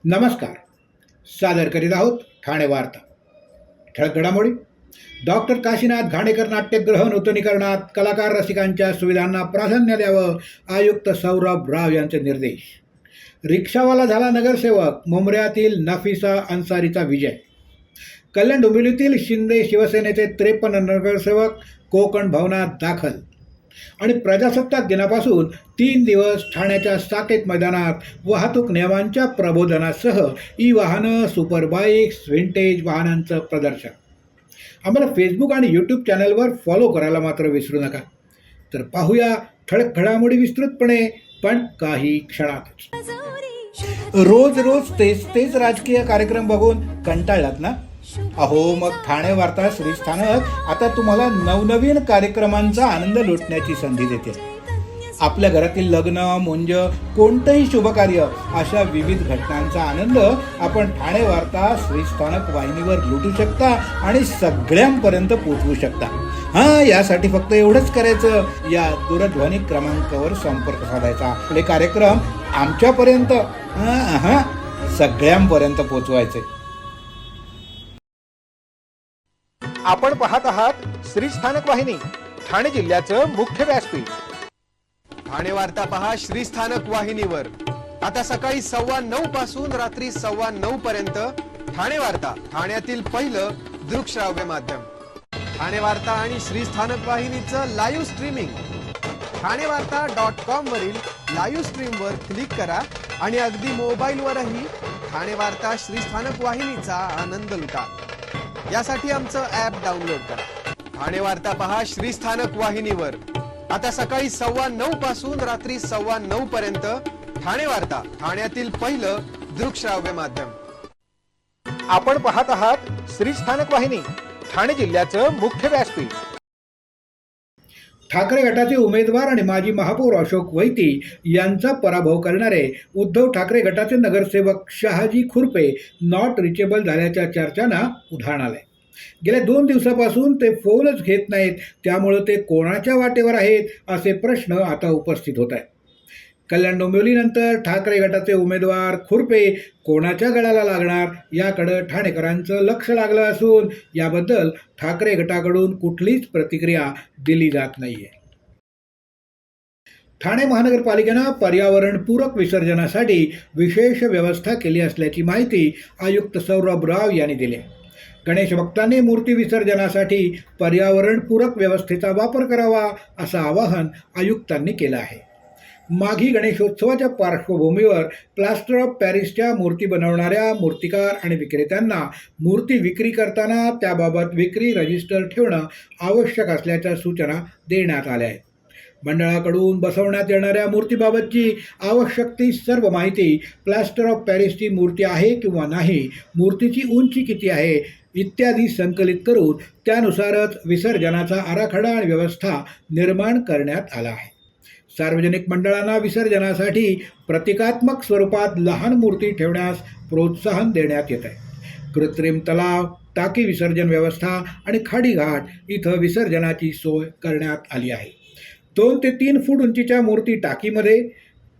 नमस्कार. सादर करीत आहोत ठाणे वार्ता. ठळक घडामोडी. डॉक्टर काशीनाथ घाणेकर नाट्यगृह नूतनीकरणात कलाकार रसिकांच्या सुविधांना प्राधान्य द्यावं, आयुक्त सौरभ राव यांचे निर्देश. रिक्षावाला झाला नगरसेवक, मुंबऱ्यातील नफिसा अन्सारीचा विजय. कल्याण डोंबिवलीतील शिंदे शिवसेनेचे 53 नगरसेवक कोकण भवनात दाखल. आणि प्रजासत्ताक दिनापासून 3 दिवस ठाण्याच्या साकेत मैदानात वाहतूक नियमांच्या प्रबोधनासह वाहनं, सुपरबाईक्स, व्हिंटेज वाहनांचं प्रदर्शन. आम्हाला फेसबुक आणि यूट्यूब चॅनलवर फॉलो करायला मात्र विसरू नका. तर पाहूया ठळक घडामोडी विस्तृतपणे, पण काही क्षणातच. रोज रोज तेच राजकीय कार्यक्रम बघून कंटाळलात ना? अहो, मग ठाणे वार्ता श्रीस्थानक आता तुम्हाला नवनवीन कार्यक्रमांचा आनंद लुटण्याची संधी देते. आपल्या घरातील लग्न, मुंज, कोणतंही शुभकार्य अशा विविध घटनांचा आनंद आपण ठाणे वार्ता श्रीस्थानक वाहिनीवर लुटू शकता आणि सगळ्यांपर्यंत पोहोचवू शकता. यासाठी फक्त एवढंच करायचं, या दूरध्वनी क्रमांकावर संपर्क साधायचा. आपले कार्यक्रम आमच्यापर्यंत सगळ्यांपर्यंत पोहोचवायचे. आपण पाहत आहात श्रीस्थानक वाहिनी, ठाणे जिल्ह्याचं मुख्य व्यासपीठ. ठाणे वार्ता पहा श्रीस्थानक वाहिनीवर. आता सकाळी 9:15 पासून रात्री 9:15 पर्यंत ठाणे वार्ता, ठाण्यातील पहिलं दृकश्राव्य माध्यम. ठाणे वार्ता आणि श्रीस्थानक वाहिनीचं लाईव्ह स्ट्रीमिंग. ठाणेवार्ता.com वरील लाईव्ह स्ट्रीमवर क्लिक करा आणि अगदी मोबाईलवरही ठाणे वार्ता श्रीस्थानक वाहिनीचा आनंद लुटा. यासाठी आमचं ॲप डाउनलोड करा. ठाणे वार्ता पहा श्रीस्थानक वाहिनीवर. आता सकाळी 9:15 पासून रात्री 9:15 पर्यंत ठाणे वार्ता, ठाण्यातील पहिलं दृकश्राव्य माध्यम. आपण पाहत आहात श्रीस्थानक वाहिनी, ठाणे जिल्ह्याचं मुख्य व्यासपीठ. ठाकरे गटाचे उमेदवार आणि माजी महापौर अशोक वैती यांचा पराभव करणारे उद्धव ठाकरे गटाचे नगरसेवक शहाजी खुरपे नॉट रिचेबल झाल्याच्या चर्चांना उधाण आलंय. गेल्या 2 दिवसापासून ते फोनच घेत नाहीत, त्यामुळे ते कोणाच्या वाटेवर आहेत असे प्रश्न आता उपस्थित होत आहेत. कल्याण डोंबिवलीनंतर ठाकरे गटाचे उमेदवार खुरपे कोणाच्या गळाला लागणार याकडे ठाणेकरांचं लक्ष लागलं असून याबद्दल ठाकरे गटाकडून कुठलीच प्रतिक्रिया दिली जात नाहीये. ठाणे महानगरपालिकेनं पर्यावरणपूरक विसर्जनासाठी विशेष व्यवस्था केली असल्याची माहिती आयुक्त सौरभ राव यांनी दिली. गणेश भक्तांनी मूर्ती विसर्जनासाठी पर्यावरणपूरक व्यवस्थेचा वापर करावा असं आवाहन आयुक्तांनी केलं आहे. माघी गणेशोत्सवाच्या पार्श्वभूमीवर प्लास्टर ऑफ पॅरिसच्या मूर्ती बनवणाऱ्या मूर्तिकार आणि विक्रेत्यांना मूर्ती विक्री करताना त्याबाबत विक्री रजिस्टर ठेवणं आवश्यक असल्याच्या सूचना देण्यात आल्या आहेत. मंडळाकडून बसवण्यात येणाऱ्या मूर्तीबाबतची आवश्यक ती सर्व माहिती, प्लास्टर ऑफ पॅरिसची मूर्ती आहे किंवा नाही, मूर्तीची उंची किती आहे इत्यादी संकलित करून त्यानुसारच विसर्जनाचा आराखडा आणि व्यवस्था निर्माण करण्यात आला आहे. सार्वजनिक मंडळांना विसर्जनासाठी प्रतिकात्मक स्वरूपात लहान मूर्ती ठेवण्यास प्रोत्साहन देण्यात येत आहे. कृत्रिम तलाव, टाकी विसर्जन व्यवस्था आणि खाडीघाट इथं विसर्जनाची सोय करण्यात आली आहे. 2 ते 3 फूट उंचीच्या मूर्ती टाकीमध्ये,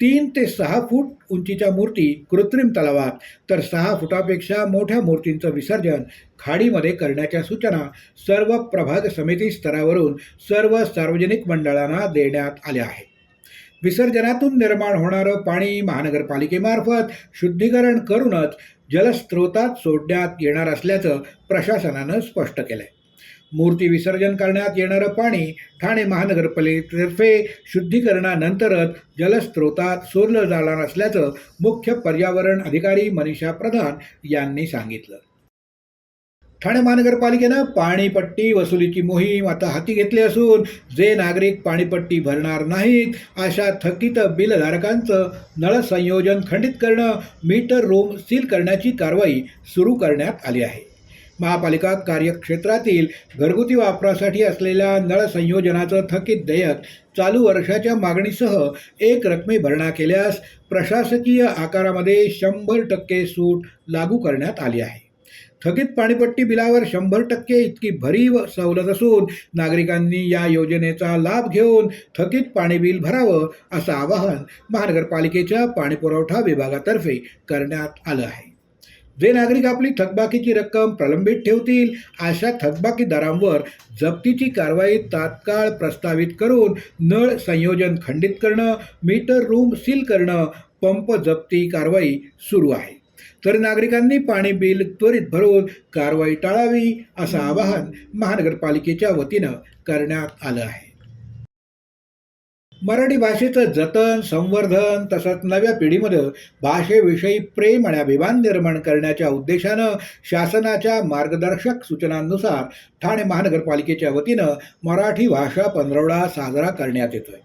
3 ते 6 फूट उंचीच्या मूर्ती कृत्रिम तलावात, तर 6 फुटापेक्षा मोठ्या मूर्तींचं विसर्जन खाडीमध्ये करण्याच्या सूचना सर्व प्रभाग समिती स्तरावरून सर्व सार्वजनिक मंडळांना देण्यात आल्या आहेत. विसर्जनातून निर्माण होणारं पाणी महानगरपालिकेमार्फत शुद्धीकरण करूनच जलस्रोतात सोडण्यात येणार असल्याचं प्रशासनानं स्पष्ट केलं आहे. मूर्ती विसर्जन करण्यात येणारं पाणी ठाणे महानगरपालिकेतर्फे शुद्धीकरणानंतरच जलस्रोतात सोडलं जाणार असल्याचं मुख्य पर्यावरण अधिकारी मनीषा प्रधान यांनी सांगितलं. ठाणे महानगरपालिकेनं पाणीपट्टी वसुलीची मोहीम आता हाती घेतली असून जे नागरिक पाणीपट्टी भरणार नाहीत अशा थकीत बिलधारकांचं नळ संयोजन खंडित करणं, मीटर रूम सील करण्याची कारवाई सुरू करण्यात आली आहे. महापालिका कार्यक्षेत्रातील घरगुती वापरासाठी असलेल्या नळ संयोजनाचं थकीत देयक चालू वर्षाच्या मागणीसह एक रकमी भरणा केल्यास प्रशासकीय आकारामध्ये 100% सूट लागू करण्यात आली आहे. थकीत पाणीपट्टी बिलावर 100% इतकी भरीव सवलत असून नागरिकांनी या योजनेचा लाभ घेऊन थकीत पाणी बिल भरावं असं आवाहन महानगरपालिकेच्या पाणीपुरवठा विभागातर्फे करण्यात आलं आहे. जे नागरिक आपली थकबाकीची रक्कम प्रलंबित ठेवतील अशा थकबाकीदारांवर जप्तीची कारवाई तात्काळ प्रस्तावित करून नळ संयोजन खंडित करणं, मीटर रूम सील करणं, पंप जप्ती कारवाई सुरू आहे. तर नागरिकांनी पाणी बिल त्वरित भरून कारवाई टाळावी असं आवाहन महानगरपालिकेच्या वतीनं करण्यात आलं आहे. मराठी भाषेचं जतन, संवर्धन तसंच नव्या पिढीमध्ये भाषेविषयी प्रेम आणि अभिमान निर्माण करण्याच्या उद्देशानं शासनाच्या मार्गदर्शक सूचनांनुसार ठाणे महानगरपालिकेच्या वतीनं मराठी भाषा पंधरवडा साजरा करण्यात येतोय.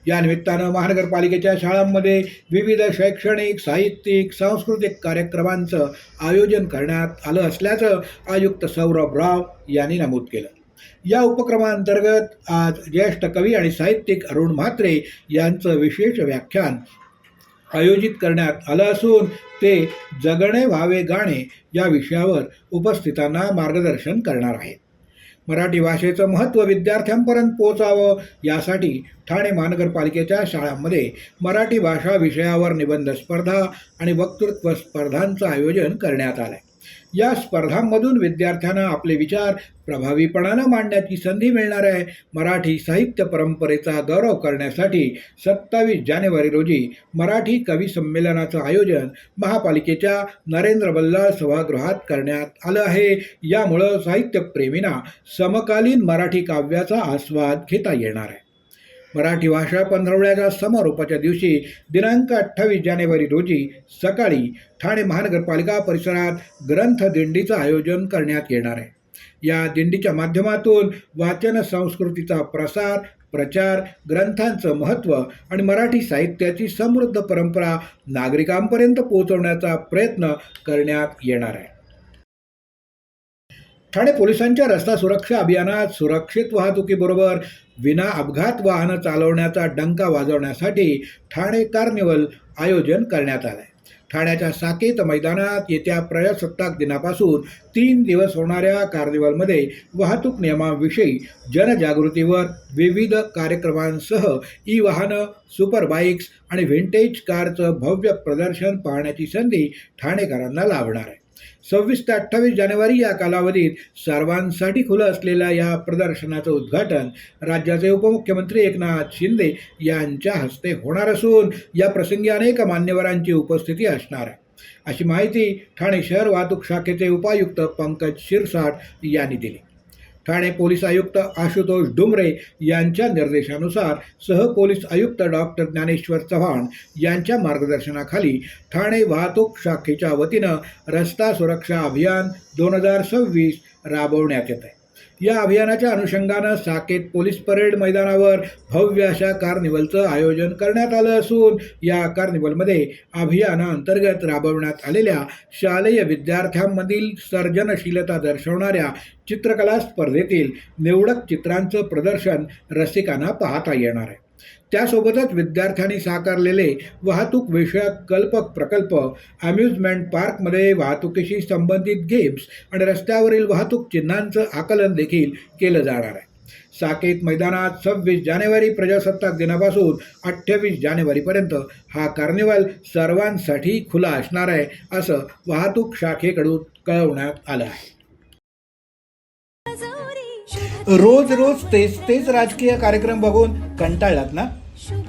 या निमित्तानं महानगरपालिकेच्या शाळांमध्ये विविध शैक्षणिक, साहित्यिक, सांस्कृतिक कार्यक्रमांचं आयोजन करण्यात आलं असल्याचं आयुक्त सौरभ राव यांनी नमूद केलं. या उपक्रमाअंतर्गत आज ज्येष्ठ कवी आणि साहित्यिक अरुण म्हात्रे यांचं विशेष व्याख्यान आयोजित करण्यात आलं असून ते जगणे व्हावे गाणे या विषयावर उपस्थितांना मार्गदर्शन करणार आहेत. मराठी भाषेचं महत्त्व विद्यार्थ्यांपर्यंत पोहोचावं यासाठी ठाणे महानगरपालिकेच्या शाळांमध्ये मराठी भाषा विषयावर निबंध स्पर्धा आणि वक्तृत्व स्पर्धांचं आयोजन करण्यात आलं आहे. या स्पर्धांमधून विद्यार्थ्यांना आपले विचार प्रभावीपणानं मांडण्याची संधी मिळणार आहे. मराठी साहित्य परंपरेचा गौरव करण्यासाठी 27 जानेवारी रोजी मराठी कवी संमेलनाचं आयोजन महापालिकेच्या नरेंद्र बल्लाळ सभागृहात करण्यात आलं आहे. यामुळं साहित्यप्रेमींना समकालीन मराठी काव्याचा आस्वाद घेता येणार आहे. मराठी भाषा पंधरवड्याच्या समारोपाच्या दिवशी दिनांक 28 जानेवारी रोजी सकाळी ठाणे महानगरपालिका परिसरात ग्रंथ दिंडीचं आयोजन करण्यात येणार आहे. या दिंडीच्या माध्यमातून वाचन संस्कृतीचा प्रचार, ग्रंथांचं महत्त्व आणि मराठी साहित्याची समृद्ध परंपरा नागरिकांपर्यंत पोहोचवण्याचा प्रयत्न करण्यात येणार आहे. ठाणे पोलिसांच्या रस्ता सुरक्षा अभियानात सुरक्षित वाहतुकीबरोबर विना अपघात वाहनं चालवण्याचा डंका वाजवण्यासाठी ठाणे कार्निवल आयोजन करण्यात आलं आहे. ठाण्याच्या साकेत मैदानात येत्या प्रजासत्ताक दिनापासून 3 दिवस होणाऱ्या कार्निवलमध्ये वाहतूक नियमांविषयी जनजागृतीवर विविध कार्यक्रमांसह ई-वाहनं, सुपर बाईक्स आणि व्हिंटेज कारचं भव्य प्रदर्शन पाहण्याची संधी ठाणेकरांना लाभणार आहे. 26 ते 28 जानेवारी या कालावधीत सर्वांसाठी खुलं असलेल्या या प्रदर्शनाचं उद्घाटन राज्याचे उपमुख्यमंत्री एकनाथ शिंदे यांच्या हस्ते होणार असून या प्रसंगी अनेक मान्यवरांची उपस्थिती असणार आहे, अशी माहिती ठाणे शहर वाहतूक शाखेचे उपायुक्त पंकज शिरसाट यांनी दिली. ठाणे पोलीस आयुक्त आशुतोष डुमरे यांच्या निर्देशानुसार सहपोलीस आयुक्त डॉक्टर ज्ञानेश्वर चव्हाण यांच्या मार्गदर्शनाखाली ठाणे वाहतूक शाखेच्या वतीनं रस्ता सुरक्षा अभियान 2026 राबवण्यात येत आहे. या अभियानाच्या अनुषंगानं साकेत पोलीस परेड मैदानावर भव्य अशा कार्निवलचं आयोजन करण्यात आलं असून या कार्निवलमध्ये अभियानाअंतर्गत राबवण्यात आलेल्या शालेय विद्यार्थ्यांमधील सर्जनशीलता दर्शवणाऱ्या चित्रकला स्पर्धेतील निवडक चित्रांचं प्रदर्शन रसिकांना पाहता येणार आहे. त्यासोबतच विद्यार्थ्यांनी साकारलेले वाहतूक विषयक कल्पक प्रकल्प, अम्युजमेंट पार्कमध्ये वाहतुकीशी संबंधित गेम्स आणि रस्त्यावरील वाहतूक चिन्हांचं आकलन देखील केलं जाणार आहे. साकेत मैदानात 26 जानेवारी प्रजासत्ताक दिनापासून 28 जानेवारीपर्यंत हा कार्निवल सर्वांसाठी खुला असणार आहे, असं वाहतूक शाखेकडून कळवण्यात आलं आहे. रोज तेच राजकीय कार्यक्रम बघून कंटाळलात ना?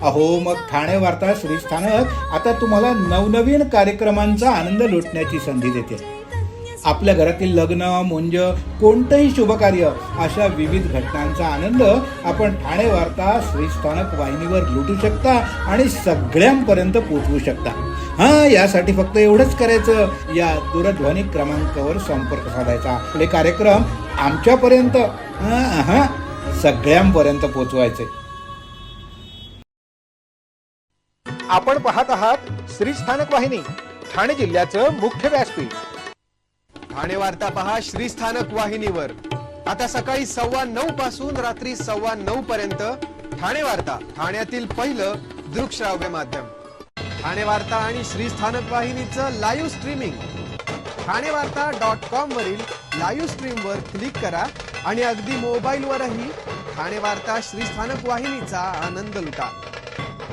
अहो, मग ठाणे वार्ता श्रीस्थानक आता तुम्हाला नवनवीन कार्यक्रमांचा आनंद लुटण्याची संधी देते. आपल्या घरातील लग्न, मुंज, कोणतंही शुभकार्य अशा विविध घटनांचा आनंद आपण ठाणे वार्ता श्रीस्थानक वाहिनीवर लुटू शकता आणि सगळ्यांपर्यंत पोहोचवू शकता. यासाठी फक्त एवढंच करायचं, या दूरध्वनी क्रमांकावर संपर्क साधायचा. आपले कार्यक्रम आमच्यापर्यंत सगळ्यांपर्यंत पोहोचवायचे. आपण पाहत आहात श्रीस्थानक वाहिनी, ठाणे जिल्ह्याचं मुख्य व्यासपीठ. ठाणे वार्ता पहा श्रीस्थानक वाहिनीवर. आता सकाळी 9:15 पासून रात्री 9:15 पर्यंत ठाणे वार्ता, ठाण्यातील पहिलं दृकश्राव्य माध्यम. ठाणे वार्ता आणि श्रीस्थानक वाहिनीचं लाईव्ह स्ट्रीमिंग ठाणेवार्ता.com वरील लाईव्ह स्ट्रीमवर क्लिक करा आणि अगदी मोबाईलवरही ठाणे वार्ता श्रीस्थानक वाहिनीचा आनंद लुटा.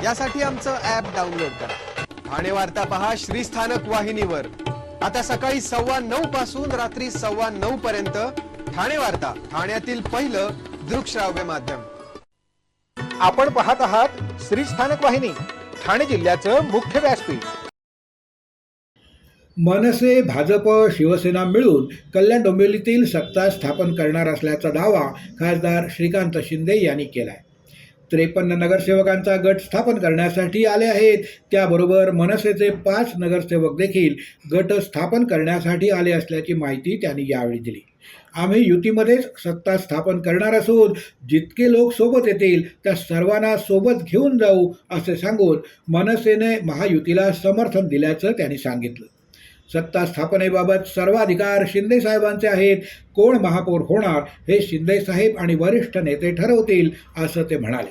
यासाठी आमचं ॲप डाउनलोड करा. ठाणे वार्ता पहा श्रीस्थानक वाहिनीवर. आता सकाळी 9:15 पासून रात्री 9:15 पर्यंत ठाणे वार्ता, ठाण्यातील पहिलं दृकश्राव्य माध्यम. आपण पाहत आहात श्री स्थानक वाहिनी, ठाणे जिल्ह्याचं मुख्य व्यासपीठ. मनसे, भाजप, शिवसेना मिळून कल्याण डोंबिवलीतील सत्ता स्थापन करणार असल्याचा दावा खासदार श्रीकांत शिंदे यांनी केलाय. 53 नगरसेवकांचा गट स्थापन करण्यासाठी आले आहेत. त्याबरोबर मनसेचे 5 नगरसेवक देखील गट स्थापन करण्यासाठी आले असल्याची माहिती त्यांनी यावेळी दिली. आम्ही युतीमध्येच सत्ता स्थापन करणार असून जितके लोक सोबत येतील त्या सर्वांना सोबत घेऊन जाऊ असे सांगून मनसेने महायुतीला समर्थन दिल्याचं त्यांनी सांगितलं. सत्ता स्थापनेबाबत सर्व अधिकार शिंदे साहेबांचे आहेत. कोण महापौर होणार हे शिंदे साहेब आणि वरिष्ठ नेते ठरवतील असं ते म्हणाले.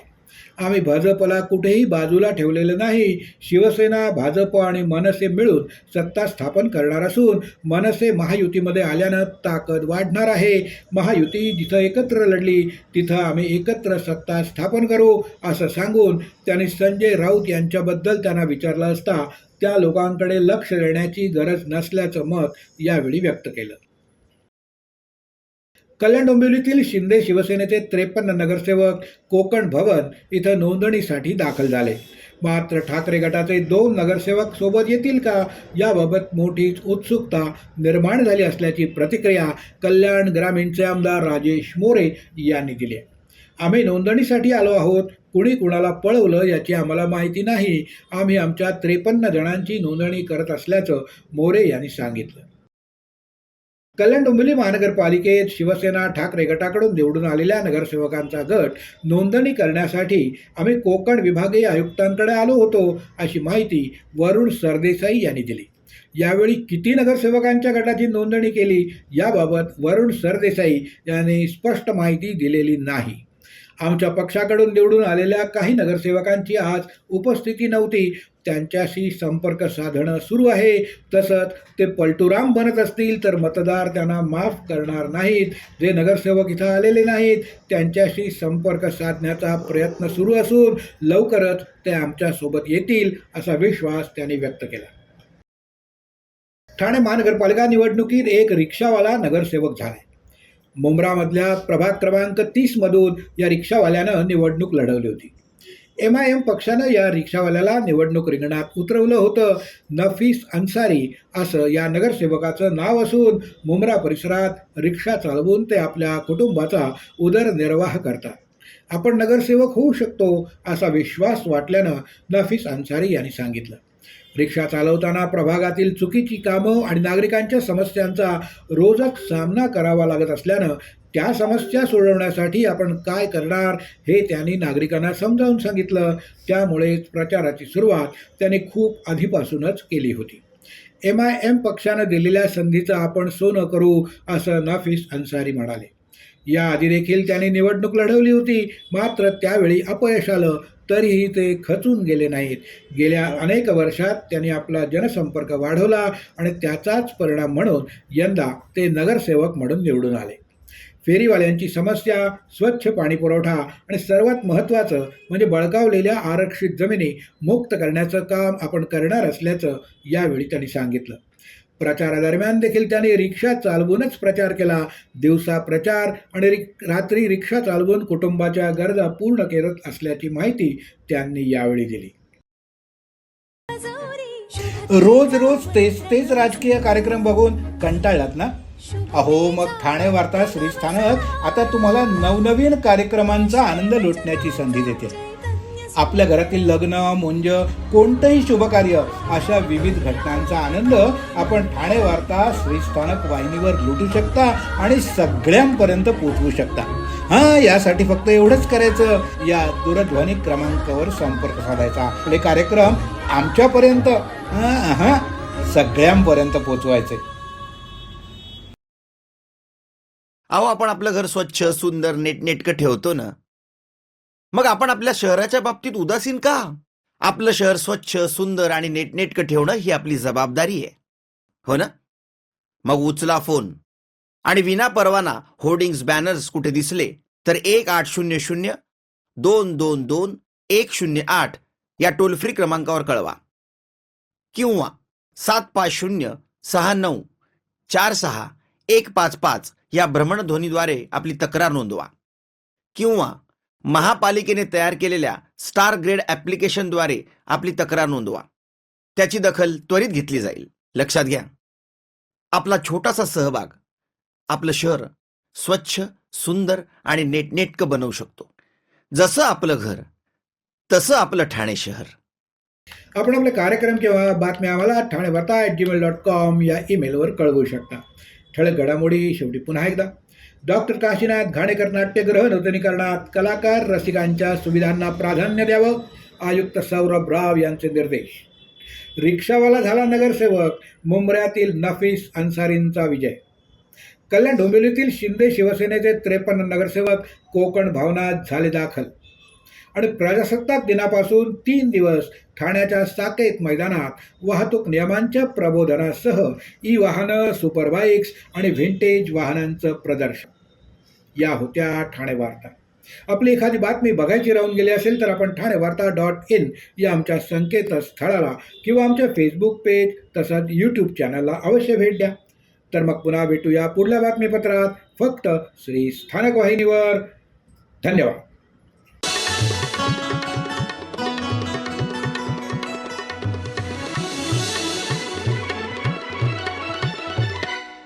आम्ही भाजपला कुठेही बाजूला ठेवलेलं नाही. शिवसेना, भाजप आणि मनसे मिळून सत्ता स्थापन करणार असून मनसे महायुतीमध्ये आल्यानं ताकद वाढणार आहे. महायुती जिथं एकत्र लढली तिथं आम्ही एकत्र सत्ता स्थापन करू असं सांगून त्यांनी संजय राऊत यांच्याबद्दल त्यांना विचारलं असता त्या लोकांकडे लक्ष देण्याची गरज नसल्याचं मत यावेळी व्यक्त केलं. कल्याण डोंबिवलीतील शिंदे शिवसेनेचे 53 नगरसेवक कोकण भवन इथं नोंदणीसाठी दाखल झाले. मात्र ठाकरे गटाचे 2 नगरसेवक सोबत येतील का याबाबत मोठीच उत्सुकता निर्माण झाली असल्याची प्रतिक्रिया कल्याण ग्रामीणचे आमदार राजेश मोरे यांनी दिली. आम्ही नोंदणीसाठी आलो आहोत. कुणी कुणाला पळवलं याची आम्हाला माहिती नाही. आम्ही आमच्या 53 जणांची नोंदणी करत असल्याचं मोरे यांनी सांगितलं. कल्याण डोंबिवली महानगरपालिकेत शिवसेना ठाकरे गटाकडून निवडून आलेल्या नगरसेवकांचा गट नोंदणी करण्यासाठी आम्ही कोकण विभागीय आयुक्तांकडे आलो होतो अशी माहिती वरुण सरदेसाई यांनी दिली. यावेळी किती नगरसेवकांच्या गटाची नोंदणी केली याबाबत वरुण सरदेसाई यांनी स्पष्ट माहिती दिलेली नाही. आमच्या पक्षाकडून निवडून आलेल्या काही नगरसेवकांची आज उपस्थिती नव्हती. त्यांच्याशी संपर्क साधणं सुरू आहे. तसंच ते पलटूराम बनत असतील तर मतदार त्यांना माफ करणार नाहीत. जे नगरसेवक इथं आलेले नाहीत त्यांच्याशी संपर्क साधण्याचा प्रयत्न सुरू असून लवकरच ते आमच्यासोबत येतील असा विश्वास त्यांनी व्यक्त केला. ठाणे महानगरपालिका निवडणुकीत एक रिक्षावाला नगरसेवक झाला. मुंब्रामधल्या प्रभाग क्रमांक 30मधून या रिक्षावाल्यानं निवडणूक लढवली होती. MIM पक्षानं या रिक्षावाल्याला निवडणूक रिंगणात उतरवलं होतं. नफीस अन्सारी असं या नगरसेवकाचं नाव असून मुंब्रा परिसरात रिक्षा चालवून ते आपल्या कुटुंबाचा उदरनिर्वाह करतात. आपण नगरसेवक होऊ शकतो असा विश्वास वाटल्यानं नफीस अन्सारी यांनी सांगितलं. रिक्षा चालवताना प्रभागातील चुकीची कामं आणि नागरिकांच्या समस्यांचा रोजच सामना करावा लागत असल्यानं त्या समस्या सोडवण्यासाठी आपण काय करणार हे त्यांनी नागरिकांना समजावून सांगितलं. त्यामुळेच प्रचाराची सुरुवात त्यांनी खूप आधीपासूनच केली होती. MIM पक्षानं दिलेल्या संधीचं आपण सोनं करू असं नफीस अन्सारी म्हणाले. याआधी देखील त्यांनी निवडणूक लढवली होती. मात्र त्यावेळी अपयश आलं. तरीही ते खचून गेले नाहीत. गेल्या अनेक वर्षात त्यांनी आपला जनसंपर्क वाढवला आणि त्याचाच परिणाम म्हणून यंदा ते नगरसेवक म्हणून निवडून आले. फेरीवाल्यांची समस्या, स्वच्छ पाणीपुरवठा आणि सर्वात महत्त्वाचं म्हणजे बळकावलेल्या आरक्षित जमिनी मुक्त करण्याचं काम आपण करणार असल्याचं यावेळी त्यांनी सांगितलं. प्रचारादरम्यान देखील त्यांनी रिक्षा चालवूनच प्रचार केला. दिवसा प्रचार आणि रात्री रिक्षा चालवून कुटुंबाच्या गरजा पूर्ण करत असल्याची माहिती त्यांनी यावेळी दिली. रोज रोज तेच राजकीय कार्यक्रम बघून कंटाळलात ना? अहो, मग ठाणे वार्ता श्रीस्थानक आता तुम्हाला नवनवीन कार्यक्रमांचा आनंद लुटण्याची संधी देते. आपल्या घरातील लग्न, मुंज, कोणतंही शुभकार्य अशा विविध घटनांचा आनंद आपण ठाणे वार्ता श्रीस्थानक वाहिनीवर लुटू शकता आणि सगळ्यांपर्यंत पोहोचवू शकता. यासाठी फक्त एवढंच करायचं, या दूरध्वनी क्रमांकावर संपर्क साधायचा. आपले कार्यक्रम आमच्यापर्यंत सगळ्यांपर्यंत पोहोचवायचे. अहो, आपण आपलं घर स्वच्छ, सुंदर, नेटनेटकं ठेवतो ना, मग आपण आपल्या शहराच्या बाबतीत उदासीन का? आपलं शहर स्वच्छ, सुंदर आणि नेटनेटकं ठेवणं ही आपली जबाबदारी आहे, हो ना? मग उचला फोन आणि विना परवाना होर्डिंग्स बॅनर्स कुठे दिसले तर 1800-222-108 या टोल फ्री क्रमांकावर कळवा किंवा 750-6946-155 या भ्रमणध्वनीद्वारे आपली तक्रार नोंदवा किंवा महापालिकेने तयार केलेल्या स्टार ग्रेड ॲप्लिकेशनद्वारे आपली तक्रार नोंदवा. त्याची दखल त्वरित घेतली जाईल. लक्षात घ्या, आपला छोटासा सहभाग आपलं शहर स्वच्छ, सुंदर आणि नेटनेटकं बनवू शकतो. जसं आपलं घर तसं आपलं ठाणे शहर. आपण आपले कार्यक्रम किंवा बातम्या आम्हाला ठाणेवार्ता@gmail.com या ईमेलवर कळवू शकता. ठळक घडामोडी शेवटी पुन्हा एकदा. डॉक्टर काशीनाथ घाणेकर नाट्यगृह नूतनीकरणात कलाकार रसिकांच्या सुविधांना प्राधान्य द्यावं, आयुक्त सौरभ राव यांचे निर्देश. रिक्षावाला झाला नगरसेवक, मुंब्र्यातील नफीस अन्सारींचा विजय. कल्याण डोंबिवलीतील शिंदे शिवसेनेचे 53 नगरसेवक कोकण भवनात झाले दाखल. आणि प्रजासत्ताक दिनापासून 3 दिवस ठाण्याच्या साकेत मैदानात वाहतूक नियमांच्या प्रबोधनासह ई वाहनं, सुपरबाईक्स आणि व्हिंटेज वाहनांचं प्रदर्शन. या होत्या ठाणे वार्ता. आपली एखादी बातमी बघायची राहून गेली असेल तर आपण ठाणेवार्ता.in या आमच्या संकेतस्थळाला किंवा आमच्या फेसबुक पेज तसंच यूट्यूब चॅनलला अवश्य भेट द्या. तर मग पुन्हा भेटूया पुढल्या बातमीपत्रात, फक्त श्री स्थानक वाहिनीवर. धन्यवाद.